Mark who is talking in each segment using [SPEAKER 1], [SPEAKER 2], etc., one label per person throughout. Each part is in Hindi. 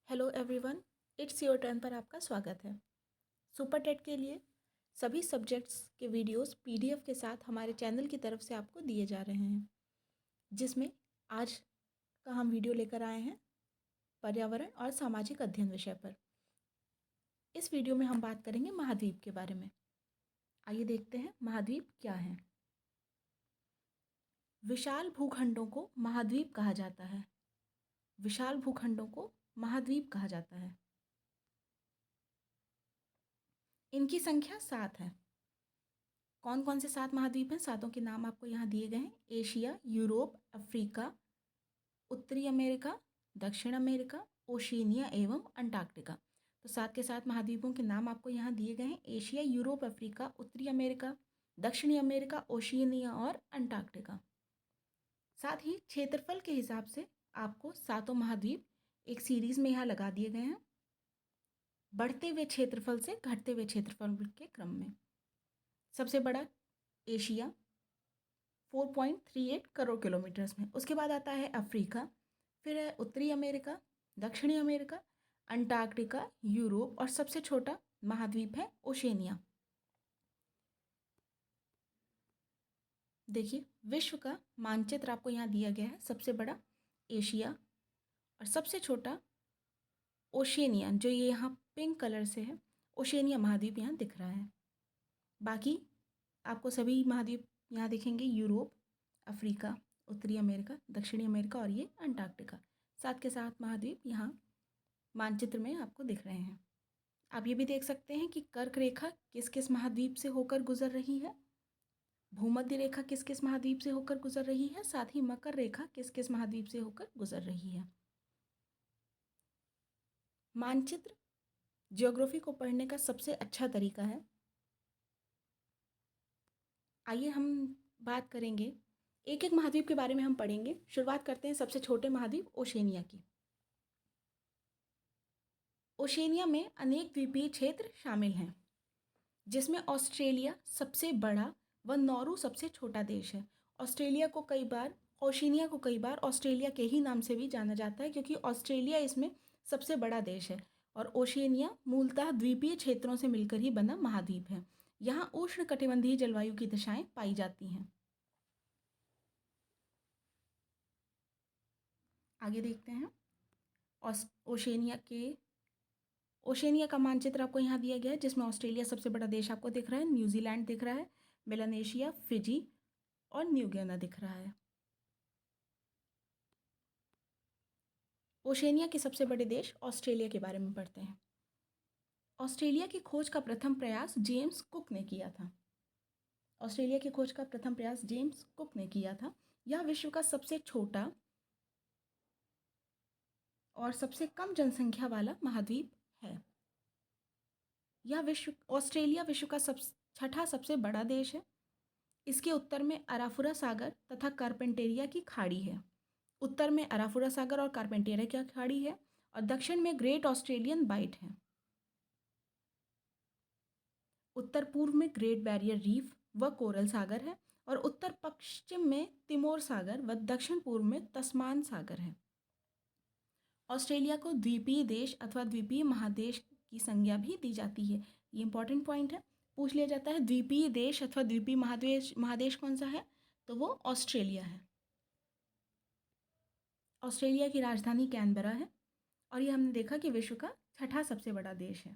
[SPEAKER 1] Hello everyone, it's your turn पर आपका स्वागत है। सुपर टेट के लिए सभी सब्जेक्ट्स के वीडियोस पीडीएफ के साथ हमारे चैनल की तरफ से आपको दिए जा रहे हैं, जिसमें आज का हम वीडियो लेकर आए हैं पर्यावरण और सामाजिक अध्ययन विषय पर। इस वीडियो में हम बात करेंगे महाद्वीप के बारे में। आइए देखते हैं महाद्वीप क्या है। विशाल भूखंडों को महाद्वीप कहा जाता है। विशाल भूखंडों को महाद्वीप कहा जाता है। इनकी संख्या 7 है। कौन कौन से 7 महाद्वीप हैं? 7 के नाम आपको यहाँ दिए गए हैं। एशिया, यूरोप, अफ्रीका, उत्तरी अमेरिका, दक्षिण अमेरिका, ओशिनिया एवं अंटार्कटिका। तो 7 के 7 महाद्वीपों के नाम आपको यहाँ दिए गए हैं। एशिया, यूरोप, अफ्रीका, उत्तरी अमेरिका, दक्षिणी अमेरिका, ओशिनिया और अंटार्कटिका। साथ ही क्षेत्रफल के हिसाब से आपको 7 महाद्वीप एक सीरीज में यहाँ लगा दिए गए हैं, बढ़ते हुए क्षेत्रफल से घटते हुए क्षेत्रफल के क्रम में। सबसे बड़ा एशिया 4.38 करोड़ किलोमीटर्स में। उसके बाद आता है अफ्रीका, फिर है उत्तरी अमेरिका, दक्षिणी अमेरिका, अंटार्कटिका, यूरोप और सबसे छोटा महाद्वीप है ओशेनिया। देखिए, विश्व का मानचित्र आपको यहाँ दिया गया है। सबसे बड़ा एशिया और सबसे छोटा ओशेनिया, जो ये यहाँ पिंक कलर से है, ओशेनिया महाद्वीप यहाँ दिख रहा है। बाकी आपको सभी महाद्वीप यहाँ दिखेंगे, यूरोप, अफ्रीका, उत्तरी अमेरिका, दक्षिणी अमेरिका और ये अंटार्कटिका। 7 के 7 महाद्वीप यहाँ मानचित्र में आपको दिख रहे हैं। आप ये भी देख सकते हैं कि कर्क रेखा किस किस महाद्वीप से होकर गुजर रही है, भूमध्य रेखा किस किस महाद्वीप से होकर गुजर रही है, साथ ही मकर रेखा किस किस महाद्वीप से होकर गुजर रही है। मानचित्र ज्योग्राफी को पढ़ने का सबसे अच्छा तरीका है। आइए हम बात करेंगे, एक एक महाद्वीप के बारे में हम पढ़ेंगे। शुरुआत करते हैं सबसे छोटे महाद्वीप ओशेनिया की। ओशेनिया में अनेक द्वीपीय क्षेत्र शामिल हैं, जिसमें ऑस्ट्रेलिया सबसे बड़ा व नौरू सबसे छोटा देश है। ऑस्ट्रेलिया को कई बार ओशेनिया को कई बार ऑस्ट्रेलिया के ही नाम से भी जाना जाता है, क्योंकि ऑस्ट्रेलिया इसमें सबसे बड़ा देश है और ओशेनिया मूलतः द्वीपीय क्षेत्रों से मिलकर ही बना महाद्वीप है। यहाँ उष्णकटिबंधीय जलवायु की दशाएं पाई जाती हैं। आगे देखते हैं ओशेनिया का मानचित्र आपको यहाँ दिया गया है, जिसमें ऑस्ट्रेलिया सबसे बड़ा देश आपको दिख रहा है, न्यूजीलैंड दिख रहा है, मेलानेशिया, फिजी और न्यू गिनी दिख रहा है। ओशेनिया के सबसे बड़े देश ऑस्ट्रेलिया के बारे में पढ़ते हैं। ऑस्ट्रेलिया की खोज का प्रथम प्रयास जेम्स कुक ने किया था। ऑस्ट्रेलिया की खोज का प्रथम प्रयास जेम्स कुक ने किया था। यह विश्व का सबसे छोटा और सबसे कम जनसंख्या वाला महाद्वीप है। ऑस्ट्रेलिया विश्व का छठा सबसे बड़ा देश है। इसके उत्तर में अराफुरा सागर तथा कारपेंटेरिया की खाड़ी है। उत्तर में अराफुरा सागर और कारपेंटेरिया की खाड़ी है और दक्षिण में ग्रेट ऑस्ट्रेलियन बाइट है। उत्तर पूर्व में ग्रेट बैरियर रीफ व कोरल सागर है और उत्तर पश्चिम में तिमोर सागर व दक्षिण पूर्व में तस्मान सागर है। ऑस्ट्रेलिया को द्वीपीय देश अथवा द्वीपीय महादेश की संज्ञा भी दी जाती है। ये इंपॉर्टेंट पॉइंट है, पूछ लिया जाता है द्वीपीय देश अथवा द्वीपीय महादेश कौन सा है, तो वो ऑस्ट्रेलिया है। ऑस्ट्रेलिया की राजधानी कैनबरा है और ये हमने देखा कि विश्व का छठा सबसे बड़ा देश है।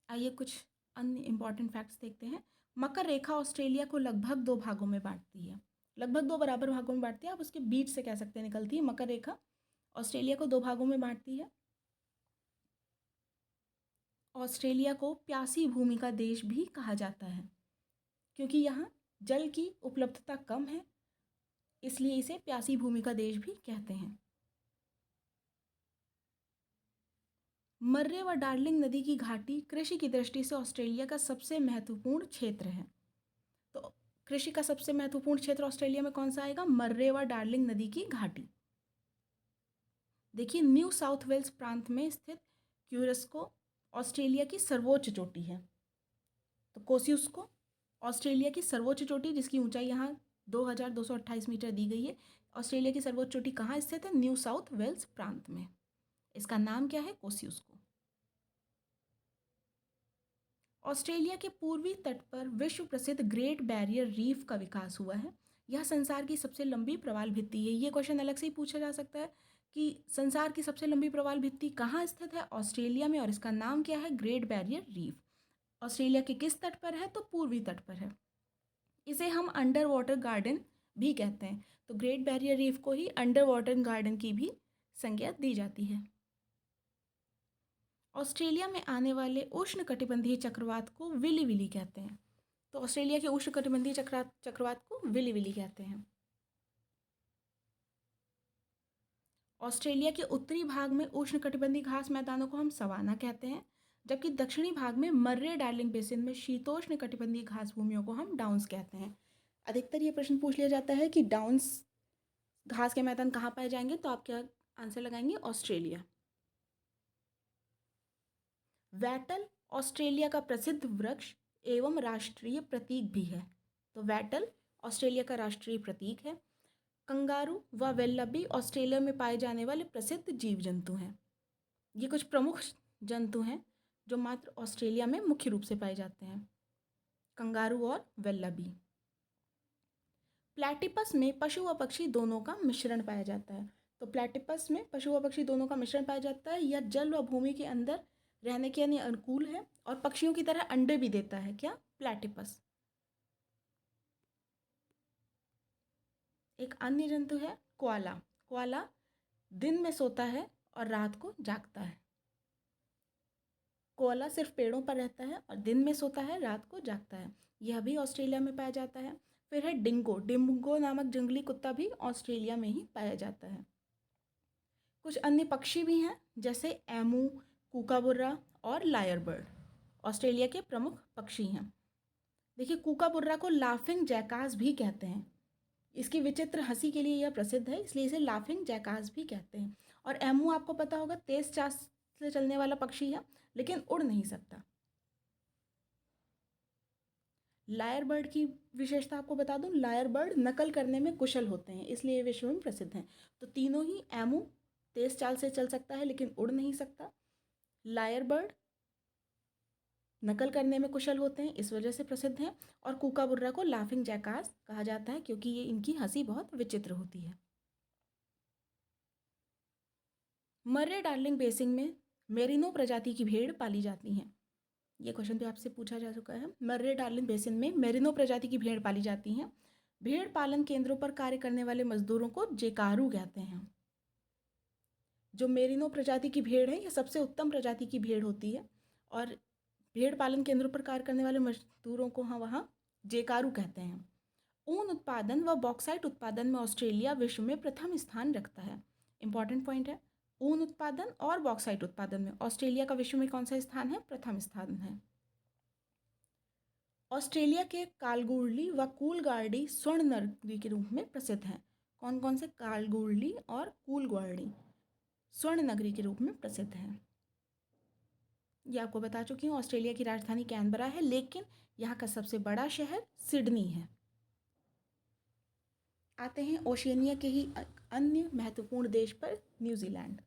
[SPEAKER 1] आइए कुछ अन्य इंपॉर्टेंट फैक्ट्स देखते हैं। मकर रेखा ऑस्ट्रेलिया को लगभग 2 भागों में बांटती है, लगभग 2 बराबर भागों में बांटती है। आप उसके बीच से कह सकते हैं निकलती है। मकर रेखा ऑस्ट्रेलिया को 2 भागों में बांटती है। ऑस्ट्रेलिया को प्यासी भूमि का देश भी कहा जाता है, क्योंकि यहाँ जल की उपलब्धता कम है, इसलिए इसे प्यासी भूमि का देश भी कहते हैं। मर्रे व डार्लिंग नदी की घाटी कृषि की दृष्टि से ऑस्ट्रेलिया का सबसे महत्वपूर्ण क्षेत्र है। तो कृषि का सबसे महत्वपूर्ण क्षेत्र ऑस्ट्रेलिया में कौन सा आएगा? मर्रे व डार्लिंग नदी की घाटी। देखिए, न्यू साउथ वेल्स प्रांत में स्थित क्यूरस्को ऑस्ट्रेलिया की सर्वोच्च चोटी है। तो कोसियुस्को ऑस्ट्रेलिया की सर्वोच्च चोटी, जिसकी ऊंचाई यहाँ 2228 मीटर दी गई है। ऑस्ट्रेलिया की सर्वोच्च चोटी कहाँ स्थित है? न्यू साउथ वेल्स प्रांत में। इसका नाम क्या है? कोसियुस्को। ऑस्ट्रेलिया के पूर्वी तट पर विश्व प्रसिद्ध ग्रेट बैरियर रीफ का विकास हुआ है। यह संसार की सबसे लंबी प्रवाल भित्ति है। ये क्वेश्चन अलग से ही पूछा जा सकता है कि संसार की सबसे लंबी प्रवाल भित्ति कहाँ स्थित है? ऑस्ट्रेलिया में, और इसका नाम क्या है? Great barrier reef. ऑस्ट्रेलिया के किस तट पर है? तो पूर्वी तट पर है। इसे हम अंडर वाटर गार्डन भी कहते हैं। तो ग्रेट बैरियर रीफ को ही अंडर वाटर गार्डन की भी संज्ञा दी जाती है। ऑस्ट्रेलिया में आने वाले उष्णकटिबंधीय चक्रवात को विली विली कहते हैं। तो ऑस्ट्रेलिया के उष्णकटिबंधीय चक्रवात को विली विली कहते हैं। ऑस्ट्रेलिया के उत्तरी भाग में उष्णकटिबंधीय घास मैदानों को हम सवाना कहते हैं, जबकि दक्षिणी भाग में मर्रे डार्लिंग बेसिन में शीतोष्ण कटिबंधीय घास भूमियों को हम डाउन्स कहते हैं। अधिकतर ये प्रश्न पूछ लिया जाता है कि डाउन्स घास के मैदान कहाँ पाए जाएंगे, तो आप क्या आंसर लगाएंगे? ऑस्ट्रेलिया। वैटल ऑस्ट्रेलिया का प्रसिद्ध वृक्ष एवं राष्ट्रीय प्रतीक भी है। तो वैटल ऑस्ट्रेलिया का राष्ट्रीय प्रतीक है। कंगारू व वेल्लबी ऑस्ट्रेलिया में पाए जाने वाले प्रसिद्ध जीव जंतु हैं। ये कुछ प्रमुख जंतु हैं जो मात्र ऑस्ट्रेलिया में मुख्य रूप से पाए जाते हैं, कंगारू और वेल्लबी। प्लैटिपस में पशु व पक्षी दोनों का मिश्रण पाया जाता है। तो प्लैटिपस में पशु व पक्षी दोनों का मिश्रण पाया जाता है। यह जल व भूमि के अंदर रहने के लिए अनुकूल है और पक्षियों की तरह अंडे भी देता है। क्या? प्लैटिपस। एक अन्य जंतु है कोआला। कोआला दिन में सोता है और रात को जागता है। कोआला सिर्फ पेड़ों पर रहता है और दिन में सोता है, रात को जागता है। यह भी ऑस्ट्रेलिया में पाया जाता है। फिर है डिंगो। डिंगो नामक जंगली कुत्ता भी ऑस्ट्रेलिया में ही पाया जाता है। कुछ अन्य पक्षी भी हैं जैसे एमू, कूकाबुर्रा और लायर बर्ड, ऑस्ट्रेलिया के प्रमुख पक्षी हैं। देखिए, कूकाबुर्रा को लाफिंग जैकास भी कहते हैं। इसकी विचित्र हंसी के लिए यह प्रसिद्ध है, इसलिए इसे लाफिंग जैकास भी कहते हैं। और एमू आपको पता होगा, तेज चाल से चलने वाला पक्षी है लेकिन उड़ नहीं सकता। लायर बर्ड की विशेषता आपको बता दूं, लायर बर्ड नकल करने में कुशल होते हैं, इसलिए ये विश्व में प्रसिद्ध हैं। तो तीनों ही, एमू तेज चाल से चल सकता है लेकिन उड़ नहीं सकता, लायर बर्ड नकल करने में कुशल होते हैं, इस वजह से प्रसिद्ध हैं, और कूकाबुर्रा को लाफिंग जैकास कहा जाता है क्योंकि ये इनकी हंसी बहुत विचित्र होती है। मर्रे डार्लिंग बेसिन में मेरिनो प्रजाति की भेड़ पाली जाती हैं। ये क्वेश्चन भी आपसे पूछा जा चुका है। मर्रे डार्लिंग बेसिन में मेरिनो प्रजाति की भेड़ पाली जाती हैं। भेड़ पालन केंद्रों पर कार्य करने वाले मजदूरों को जेकारू कहते हैं। जो मेरिनो प्रजाति की भेड़ है, यह सबसे उत्तम प्रजाति की भेड़ होती है, और भेड़ पालन केंद्रों पर कार्य करने वाले मजदूरों को वहाँ जेकारू कहते हैं। ऊन उत्पादन व बॉक्साइट उत्पादन में ऑस्ट्रेलिया विश्व में प्रथम स्थान रखता है। इंपॉर्टेंट पॉइंट है, ऊन उत्पादन और बॉक्साइट उत्पादन में ऑस्ट्रेलिया का विश्व में कौन सा स्थान है? प्रथम स्थान है। ऑस्ट्रेलिया के कालगुरली व कूलगार्डी स्वर्ण नगरी के रूप में प्रसिद्ध हैं। कौन कौन से? कालगुरली और कूलगार्डी स्वर्ण नगरी के रूप में प्रसिद्ध हैं। ये आपको बता चुकी हूँ। ऑस्ट्रेलिया की राजधानी कैनबरा है, लेकिन यहाँ का सबसे बड़ा शहर सिडनी है। आते हैं ओशिनिया के ही अन्य महत्वपूर्ण देश पर, न्यूजीलैंड।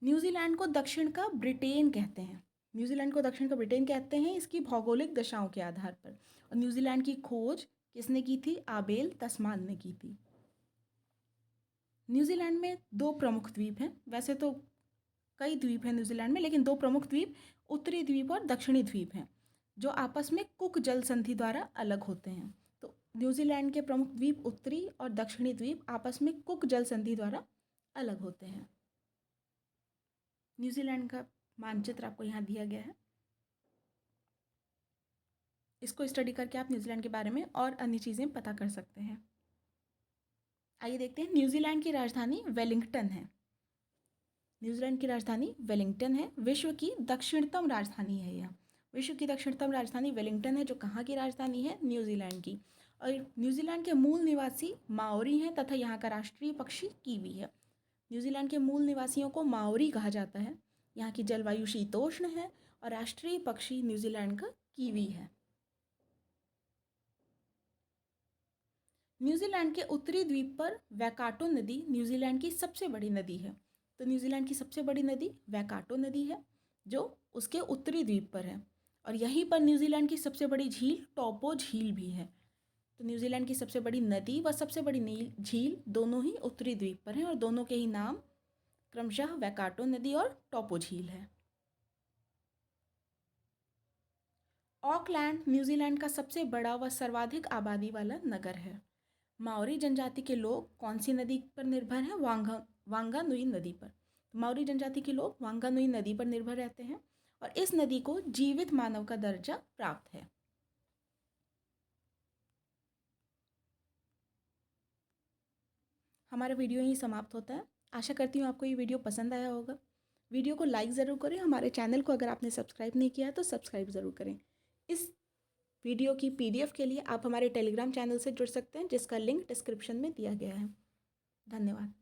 [SPEAKER 1] न्यूजीलैंड को दक्षिण का ब्रिटेन कहते हैं। न्यूजीलैंड को दक्षिण का ब्रिटेन कहते हैं इसकी भौगोलिक दशाओं के आधार पर। और न्यूजीलैंड की खोज किसने की थी? आबेल तस्मान ने की थी। न्यूजीलैंड में दो प्रमुख द्वीप हैं। वैसे तो कई द्वीप हैं न्यूजीलैंड में, लेकिन दो प्रमुख द्वीप, उत्तरी द्वीप और दक्षिणी द्वीप हैं, जो आपस में कुक जल संधि द्वारा अलग होते हैं। तो न्यूजीलैंड के प्रमुख द्वीप उत्तरी और दक्षिणी द्वीप आपस में कुक जल संधि द्वारा अलग होते हैं। न्यूजीलैंड का मानचित्र आपको यहाँ दिया गया है। इसको स्टडी करके आप न्यूजीलैंड के बारे में और अन्य चीज़ें पता कर सकते हैं। आइए देखते हैं। न्यूजीलैंड की राजधानी वेलिंगटन है। न्यूजीलैंड की राजधानी वेलिंगटन है। विश्व की दक्षिणतम राजधानी है यह। विश्व की दक्षिणतम राजधानी वेलिंगटन है, जो कहाँ की राजधानी है? न्यूजीलैंड की। और न्यूजीलैंड के मूल निवासी माओरी हैं तथा यहाँ का राष्ट्रीय पक्षी कीवी है। न्यूजीलैंड के मूल निवासियों को माओरी कहा जाता है। यहाँ की जलवायु शीतोष्ण है और राष्ट्रीय पक्षी न्यूजीलैंड का कीवी है। न्यूजीलैंड के उत्तरी द्वीप पर वैकाटो नदी न्यूजीलैंड की सबसे बड़ी नदी है। तो न्यूजीलैंड की सबसे बड़ी नदी वैकाटो नदी है जो उसके उत्तरी द्वीप पर है, और यहीं पर न्यूजीलैंड की सबसे बड़ी झील टॉपो झील भी है। तो न्यूजीलैंड की सबसे बड़ी नदी व सबसे बड़ी झील दोनों ही उत्तरी द्वीप पर हैं और दोनों के ही नाम क्रमशः वैकाटो नदी और टॉपो झील है। ऑकलैंड न्यूजीलैंड का सबसे बड़ा व सर्वाधिक आबादी वाला नगर है। माओरी जनजाति के लोग कौन सी नदी पर निर्भर हैं? वांगानुई नदी पर। माओरी जनजाति के लोग वांगानुई नदी पर निर्भर रहते हैं और इस नदी को जीवित मानव का दर्जा प्राप्त है। हमारा वीडियो यहीं समाप्त होता है। आशा करती हूँ आपको ये वीडियो पसंद आया होगा। वीडियो को लाइक ज़रूर करें। हमारे चैनल को अगर आपने सब्सक्राइब नहीं किया है तो सब्सक्राइब ज़रूर करें। इस वीडियो की PDF के लिए आप हमारे टेलीग्राम चैनल से जुड़ सकते हैं जिसका लिंक डिस्क्रिप्शन में दिया गया है। धन्यवाद।